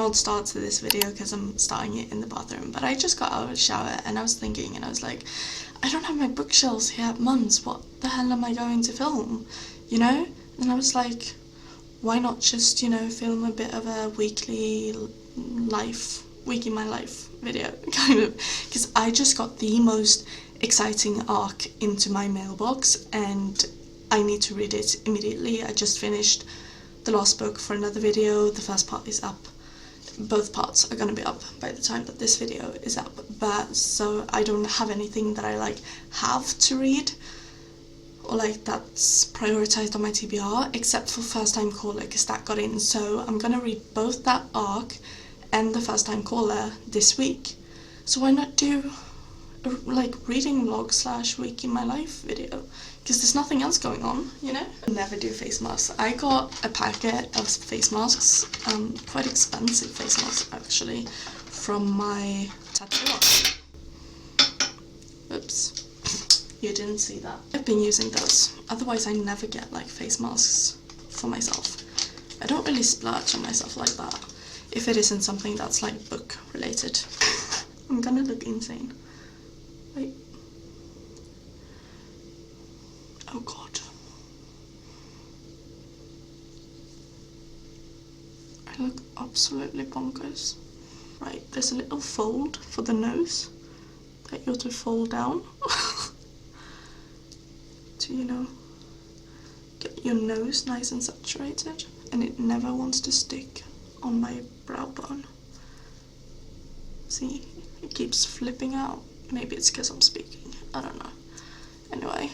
odd start to this video because I'm starting it in the bathroom, but I just got out of the shower and I was thinking, and I was like, I don't have my bookshelves here at Mum's, what the hell am I going to film, you know? And I was like, why not just, you know, film a bit of a week in my life video, kind of, because I just got the most exciting arc into my mailbox and I need to read it immediately. I just finished the last book for another video. The first part is up. Both parts are gonna be up by the time that this video is up, but so I don't have anything that I like have to read or like that's prioritized on my TBR except for First Time Caller because that got in, so I'm gonna read both that arc and the First Time Caller this week. So why not do a like reading vlog / week in my life video, because there's nothing else going on, you know? I never do face masks. I got a packet of face masks, quite expensive face masks actually, from my tattoo art. Oops, you didn't see that. I've been using those, otherwise I never get like face masks for myself. I don't really splurge on myself like that, if it isn't something that's like book related. I'm gonna look insane. Wait. Oh god. I look absolutely bonkers. Right, there's a little fold for the nose that you're to fold down to, you know, get your nose nice and saturated, and it never wants to stick on my brow bone. See, it keeps flipping out. Maybe it's because I'm speaking, I don't know. Anyway,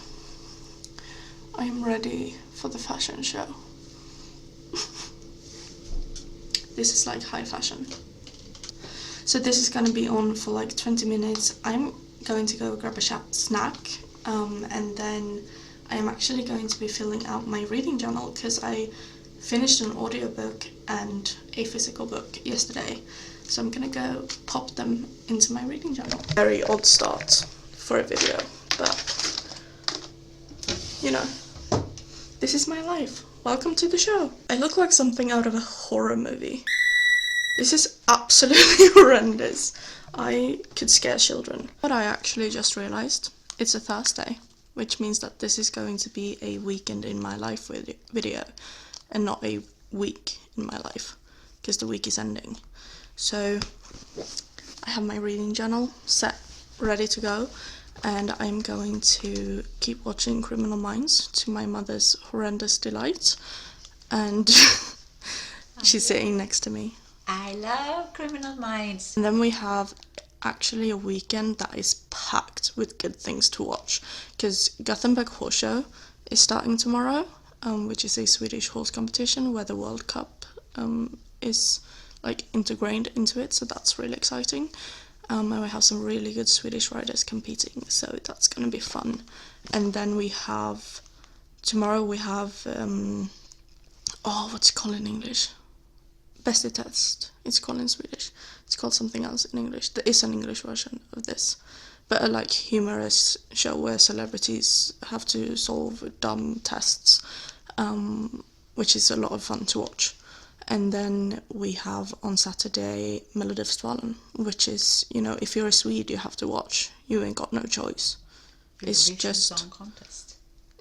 I'm ready for the fashion show. This is like high fashion. So this is gonna be on for like 20 minutes. I'm going to go grab a snack, and then I am actually going to be filling out my reading journal because I finished an audiobook and a physical book yesterday. So I'm gonna go pop them into my reading journal. Very odd start for a video, but you know, this is my life. Welcome to the show. I look like something out of a horror movie. This is absolutely horrendous. I could scare children. But I actually just realized it's a Thursday, which means that this is going to be a weekend in my life video and not a week in my life, because the week is ending. So I have my reading journal set, ready to go, and I'm going to keep watching Criminal Minds to my mother's horrendous delight, and she's sitting next to me. I love Criminal Minds. And then we have actually a weekend that is packed with good things to watch, because Gothenburg Horse Show is starting tomorrow, which is a Swedish horse competition where the World Cup is like integrated into it, so that's really exciting. And we have some really good Swedish riders competing, so that's gonna be fun. And then we have tomorrow we have what's it called in English? Best i test. It's called in Swedish. It's called something else in English. There is an English version of this, but a like humorous show where celebrities have to solve dumb tests, which is a lot of fun to watch. And then we have on Saturday Melodifestivalen, which is, you know, if you're a Swede, you have to watch. You ain't got no choice. It's just Song Contest.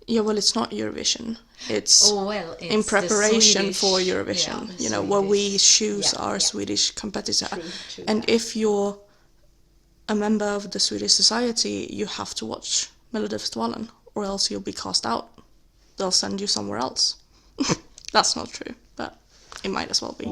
Yeah, well, it's not Eurovision. It's, it's in preparation Swedish, for Eurovision. yeah, you know, where we choose our yeah. Swedish competitor. True and that. if you're a member of the Swedish society, you have to watch Melodifestivalen, or else you'll be cast out. They'll send you somewhere else. That's not true, but it might as well be.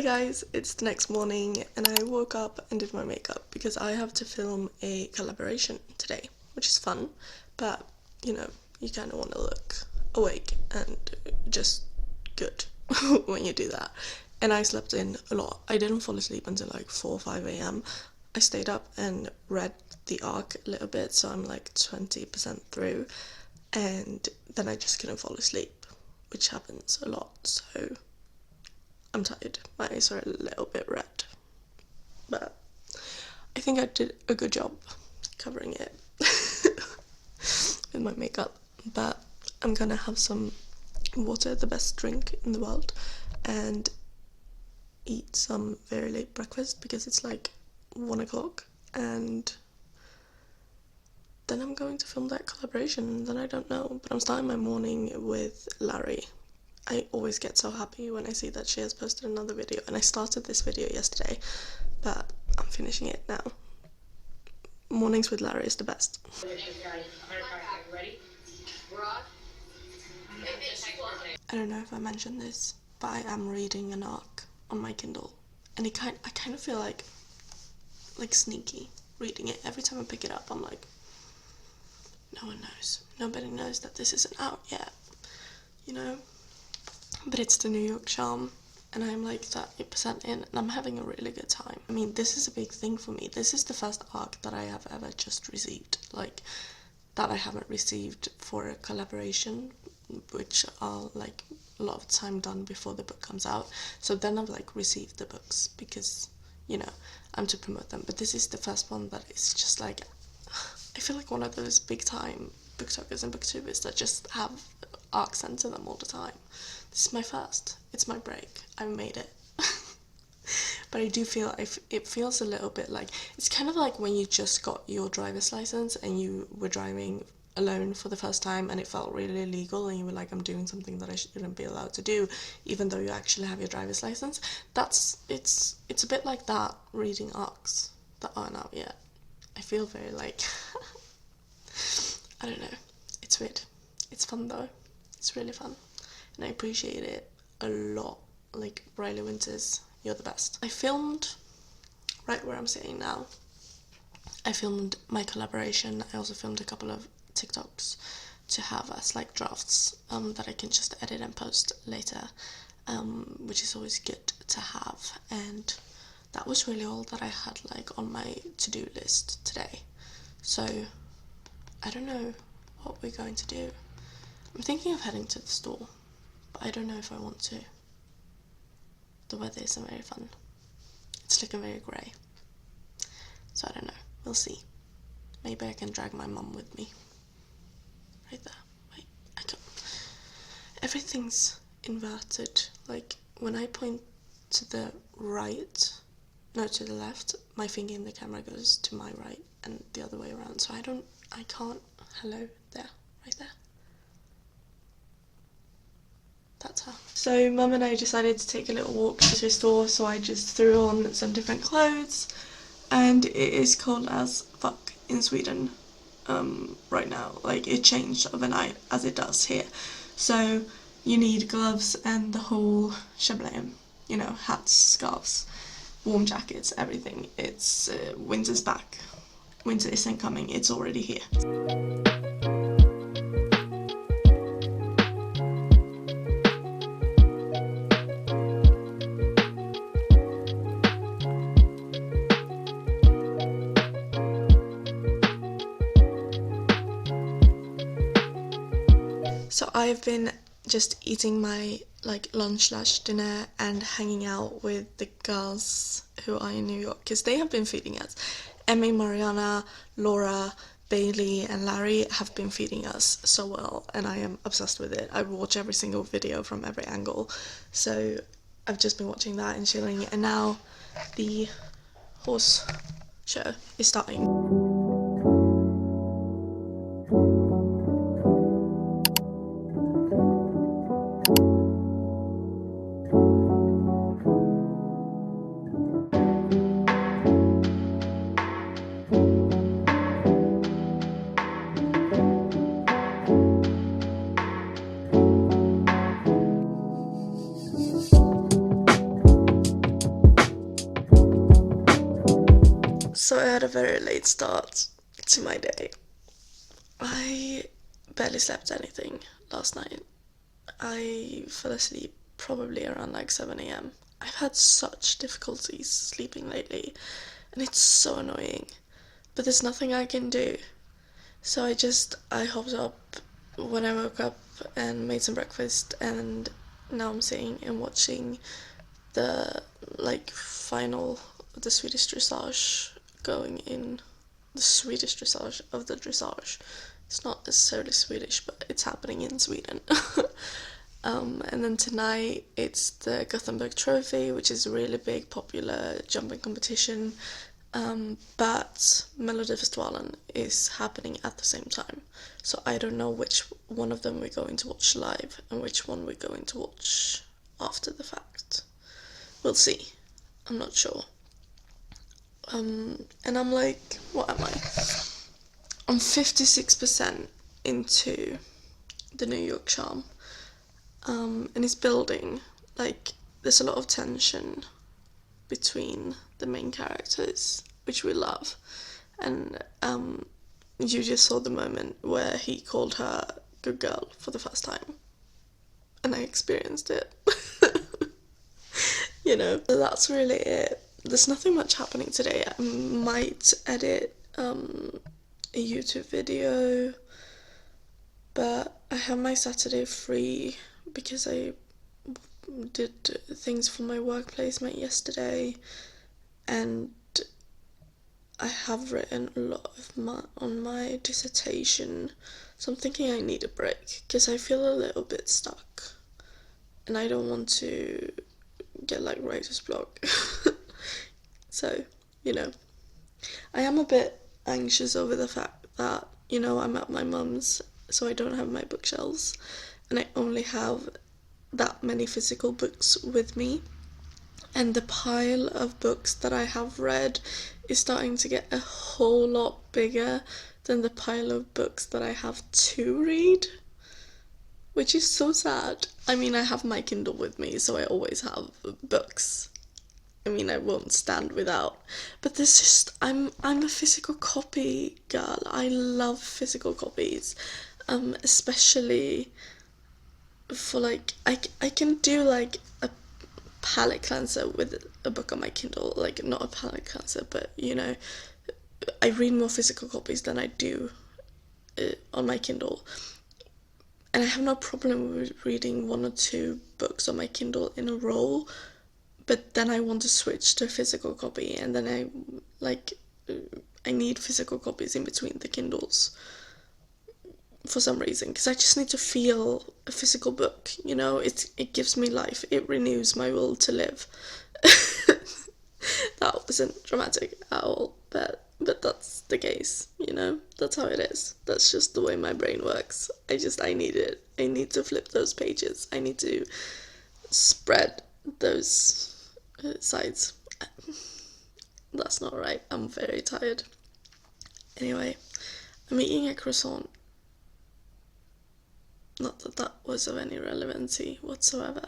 guys, it's the next morning and I woke up and did my makeup because I have to film a collaboration today, which is fun, but you know, you kind of want to look awake and just good when you do that. And I slept in a lot. I didn't fall asleep until like 4 or 5 a.m. I stayed up and read the arc a little bit, so I'm like 20% through, and then I just couldn't fall asleep, which happens a lot, so I'm tired. My eyes are a little bit red, but I think I did a good job covering it with my makeup. But I'm gonna have some water, the best drink in the world, and eat some very late breakfast because it's like 1 o'clock, and then I'm going to film that collaboration, and then I don't know, but I'm starting my morning with Larry. I always get so happy when I see that she has posted another video, and I started this video yesterday, but I'm finishing it now. Mornings with Larry is the best. I don't know if I mentioned this, but I am reading an arc on my Kindle, and I kind of feel like sneaky reading it. Every time I pick it up, I'm like, no one knows. Nobody knows that this isn't out yet, you know? But it's the New York Charm, and I'm like 30% in, and I'm having a really good time. I mean, this is a big thing for me. This is the first arc that I have ever just received, like, that I haven't received for a collaboration, which are like a lot of the time done before the book comes out. So then I've like received the books because, you know, I'm to promote them. But this is the first one that is just like, I feel like one of those big time booktokers and booktubers that just have arcs sent to them all the time. This is my first. It's my break. I made it. But I do feel, it feels a little bit like, it's kind of like when you just got your driver's license and you were driving alone for the first time and it felt really illegal and you were like, I'm doing something that I shouldn't be allowed to do, even though you actually have your driver's license. It's a bit like that reading arcs that aren't out yet. I feel very like, I don't know, it's weird. It's fun though. It's really fun. And I appreciate it a lot. Like, Riley Winters, you're the best. I filmed right where I'm sitting now. I filmed my collaboration. I also filmed a couple of TikToks to have as like drafts that I can just edit and post later, which is always good to have. And that was really all that I had like on my to-do list today. So I don't know what we're going to do. I'm thinking of heading to the store, but I don't know if I want to. The weather isn't very fun. It's looking very grey. So I don't know. We'll see. Maybe I can drag my mum with me. Right there. Wait, I can't. Everything's inverted. Like, when I point to the right, no, to the left, my finger in the camera goes to my right and the other way around. So I can't. Hello, there, right there. That's her. So Mum and I decided to take a little walk to the store, so I just threw on some different clothes, and it is cold as fuck in Sweden right now. Like, it changed overnight, as it does here. So you need gloves and the whole shablam, you know, hats, scarves, warm jackets, everything. It's winter's back. Winter isn't coming, it's already here. So I've been just eating my like lunch/dinner and hanging out with the girls who are in New York because they have been feeding us. Emmy, Mariana, Laura, Bailey and Larry have been feeding us so well, and I am obsessed with it. I watch every single video from every angle, so I've just been watching that and chilling, and now the horse show is starting. So I had a very late start to my day. I barely slept anything last night. I fell asleep probably around like 7 a.m. I've had such difficulties sleeping lately, and it's so annoying. But there's nothing I can do. So I hopped up when I woke up and made some breakfast, and now I'm sitting and watching the final of the Swedish dressage going in. The Swedish dressage of the dressage. It's not necessarily Swedish, but it's happening in Sweden. And then tonight it's the Gothenburg Trophy, which is a really big, popular jumping competition. But Melodifestivalen is happening at the same time. So I don't know which one of them we're going to watch live and which one we're going to watch after the fact. We'll see. I'm not sure. And I'm like, what am I? I'm 56% into the New York charm. And it's building. Like, there's a lot of tension between the main characters, which we love. And you just saw the moment where he called her good girl for the first time. And I experienced it. So that's really it. There's nothing much happening today. I might edit a YouTube video, but I have my Saturday free because I did things for my work placement yesterday, and I have written a lot on my dissertation, so I'm thinking I need a break because I feel a little bit stuck and I don't want to get like writer's block. So, I am a bit anxious over the fact that, I'm at my mum's, so I don't have my bookshelves, and I only have that many physical books with me, and the pile of books that I have read is starting to get a whole lot bigger than the pile of books that I have to read, which is so sad. I mean, I have my Kindle with me, so I always have books. I mean, I won't stand without. But there's just, I'm a physical copy girl. I love physical copies, especially for like, I can do like a palette cleanser with a book on my Kindle. Like, not a palette cleanser, but I read more physical copies than I do on my Kindle. And I have no problem with reading one or two books on my Kindle in a row, but then I want to switch to a physical copy, and then I need physical copies in between the Kindles for some reason, because I just need to feel a physical book, it gives me life, it renews my will to live. That wasn't dramatic at all, but that's the case, that's how it is. That's just the way my brain works. I need it. I need to flip those pages. I need to spread those sides. That's not right. I'm very tired. Anyway, I'm eating a croissant. Not that that was of any relevancy whatsoever,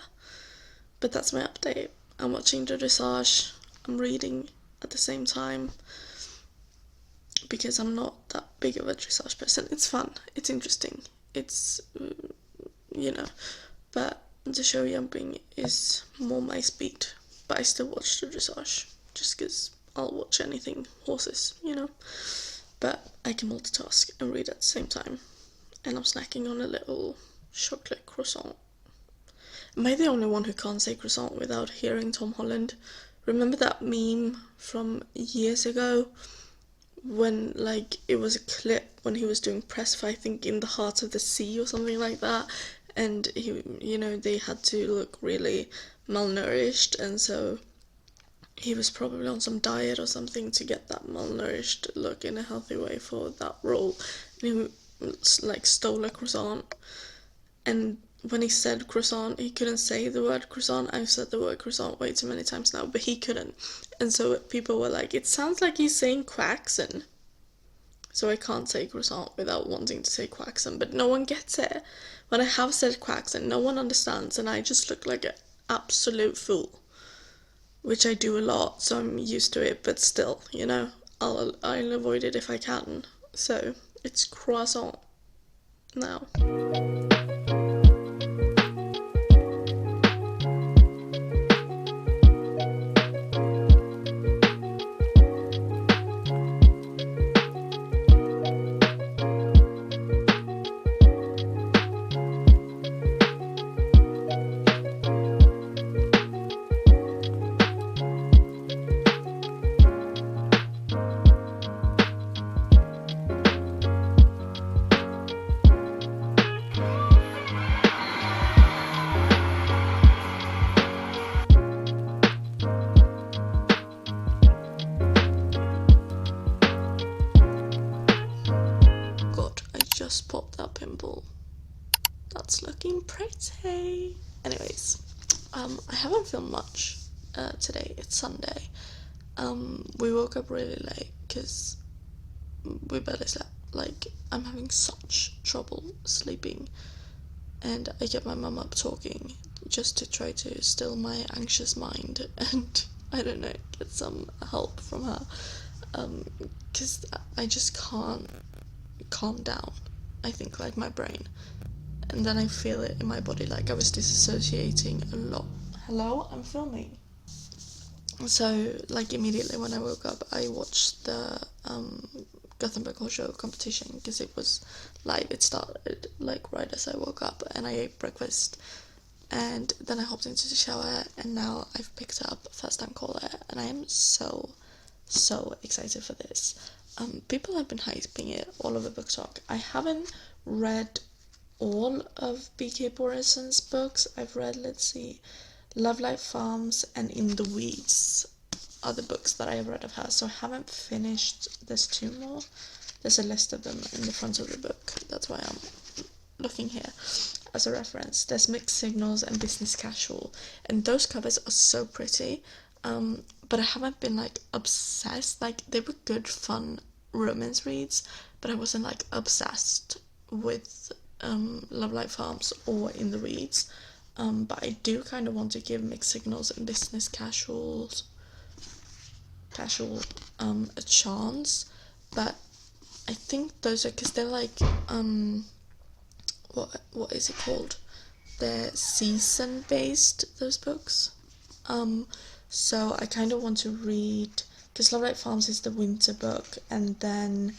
but that's my update. I'm watching the dressage. I'm reading at the same time because I'm not that big of a dressage person. It's fun. It's interesting. It's but the show jumping is more my speed. But I still watch the dressage just because I'll watch anything horses, But I can multitask and read at the same time. And I'm snacking on a little chocolate croissant. Am I the only one who can't say croissant without hearing Tom Holland? Remember that meme from years ago when it was a clip when he was doing press for, I think, In the Heart of the Sea or something like that, and he, they had to look really malnourished, and so he was probably on some diet or something to get that malnourished look in a healthy way for that role, and he stole a croissant, and when he said croissant, he couldn't say the word croissant. I've said the word croissant way too many times now, but he couldn't, and so people were like, it sounds like he's saying quaxon. So I can't say croissant without wanting to say quaxon, but no one gets it. When I have said quaxon, no one understands, and I just look like an absolute fool, which I do a lot, so I'm used to it, but still, I'll avoid it if I can. So it's croissant now. God, I just popped that pimple. That's looking pretty. Anyways, I haven't filmed much today. It's Sunday. We woke up really late because we barely slept. Like, I'm having such trouble sleeping, and I get my mum up talking just to try to still my anxious mind and, I don't know, get some help from her, because I just can't calm down, I think, like, my brain, and then I feel it in my body, like I was disassociating a lot. Hello, I'm filming. So, like, immediately when I woke up, I watched the Gothenburg Horse Show competition because it was live. It started like right as I woke up, and I ate breakfast, and then I hopped into the shower, and now I've picked up First Time Caller, and I am so excited for this. People have been hyping it all over Book Talk. I haven't read all of B.K. Borison's books. I've read, let's see, Love Life Farms and In the Weeds are the books that I have read of her, so I haven't finished. There's 2 more. There's a list of them in the front of the book. That's why I'm looking here as a reference. There's Mixed Signals and Business Casual, and those covers are so pretty, but I haven't been like obsessed. Like, they were good fun romance reads, but I wasn't like obsessed with Love Life Farms or In the Weeds. But I do kind of want to give Mixed Signals and Business Casual a chance, but I think those are, because they're like what is it called? They're season based, those books. So I kind of want to read, because Love Life Farms is the winter book, and then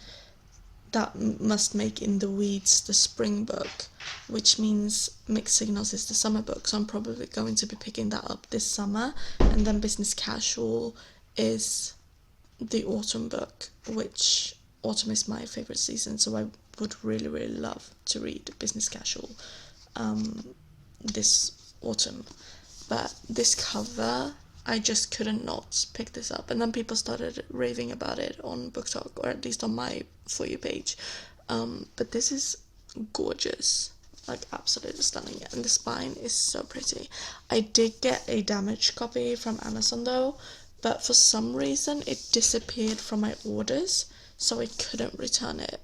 that must make In the Weeds the spring book, which means Mixed Signals is the summer book, so I'm probably going to be picking that up this summer, and then Business Casual is the autumn book, which autumn is my favourite season, so I would really love to read Business Casual this autumn. But this cover, I just couldn't not pick this up, and then people started raving about it on Book Talk, or at least on my For You page. But this is gorgeous, like absolutely stunning, and the spine is so pretty. I did get a damaged copy from Amazon though, but for some reason it disappeared from my orders, so I couldn't return it.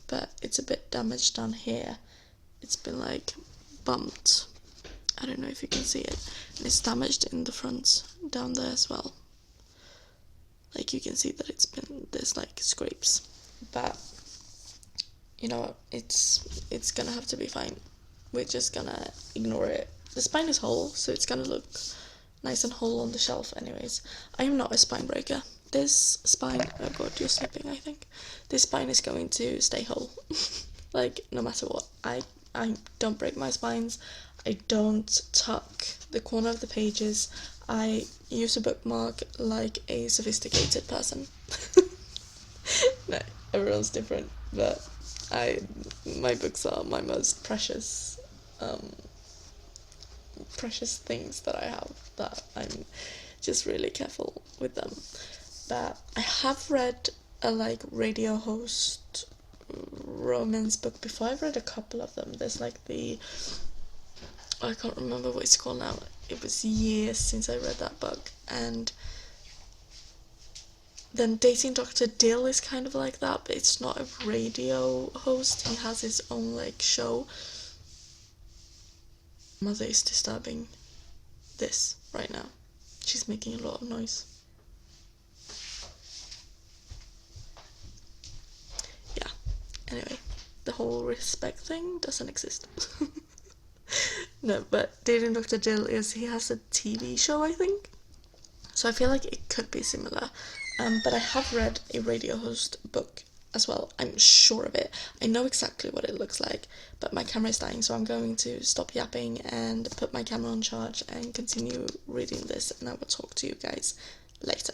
But it's a bit damaged down here. It's been like bumped. I don't know if you can see it. And it's damaged in the front down there as well. Like, you can see that there's like scrapes. But you know what, it's gonna have to be fine. We're just gonna ignore it. The spine is whole, so it's gonna look nice and whole on the shelf anyways. I am not a spine breaker. This spine, oh god, you're slipping, I think. This spine is going to stay whole. Like, no matter what. I don't break my spines. I don't tuck the corner of the pages. I use a bookmark like a sophisticated person. No, everyone's different, but my books are my most precious things that I have, that I'm just really careful with them. But I have read a like radio host romance book before. I've read a couple of them. There's like I can't remember what it's called now. It was years since I read that book. And then Dating Dr. Dill is kind of like that, but it's not a radio host. He has his own like show. Mother is disturbing this right now. She's making a lot of noise. Anyway, the whole respect thing doesn't exist. No, but Dating Dr. Jill he has a TV show, I think. So I feel like it could be similar. But I have read a radio host book as well. I'm sure of it. I know exactly what it looks like, but my camera is dying, so I'm going to stop yapping and put my camera on charge and continue reading this, and I will talk to you guys later.